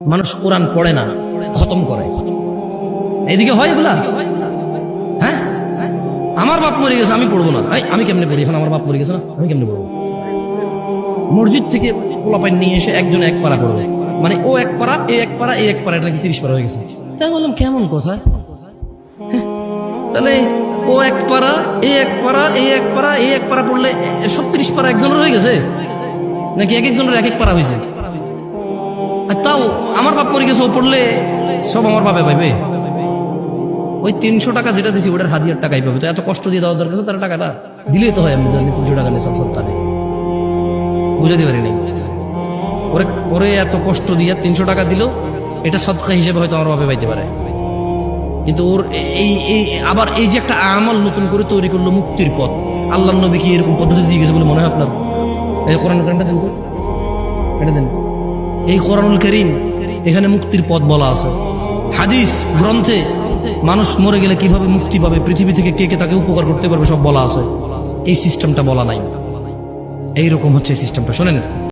মানুষ কোরআন পড়ে না, খতম করে। এইদিকে হয় এগুলা? হ্যাঁ, আমার বাপ মরে গেছে, আমি পড়বো না। আমি কেমনে পড়ি? এখন আমার বাপ মরে গেছে না, আমি কেমনে পড়বো? মসজিদ থেকে পোলাপাইন নিয়ে এসে একজন এক পারা পড়বে, মানে ও এক পারা, এ এক পারা, এ এক পারা, এটা নাকি 30 পারা হয়ে গেছে। তাই বললাম কেমন কথা? তাহলে ও এক পারা, এ এক পারা, এ এক পারা, এ এক পারা পড়লে সব 30 পারা একজনের হয়ে গেছে, নাকি এক একজনের এক এক পারা হয়েছে? আর তাও আমার বাপ মরে গেছে, ও পড়লে সব আমার বাপে পাইবে। ওই 300 টাকা যেটা দিছি ওটার হাজিয়ার টাকাই পাবে। তো এত কষ্ট দিয়ে দেওয়ার দরকার, তার টাকাটা দিলেই তো হয়। আমি 300 টাকা নিয়ে সত্তা নেই, বুঝাতে পারি নাই। ওরে এত কষ্ট দিয়ে 300 টাকা দিল, এটা সদকা হিসেবে হয়তো আমার বাপে পাইতে পারে। কিন্তু ওর এই আবার এই যে একটা আমল নতুন করে তৈরি করলো মুক্তির পথ, আল্লাহ নবী কি এরকম পদ্ধতি দিয়ে গেছে বলে মনে হয় আপনার? এই কোরআন কারিমটা দেন তো, এটা দেন। এই কোরআনুল কারীম, এখানে মুক্তির পথ বলা আছে। হাদিস গ্রন্থে মানুষ মরে গেলে কিভাবে মুক্তি পাবে, পৃথিবী থেকে কে কে তাকে উপকার করতে পারবে, সব বলা আছে। এই সিস্টেমটা বলা নাই। এইরকম হচ্ছে এই সিস্টেমটা, শোনেন।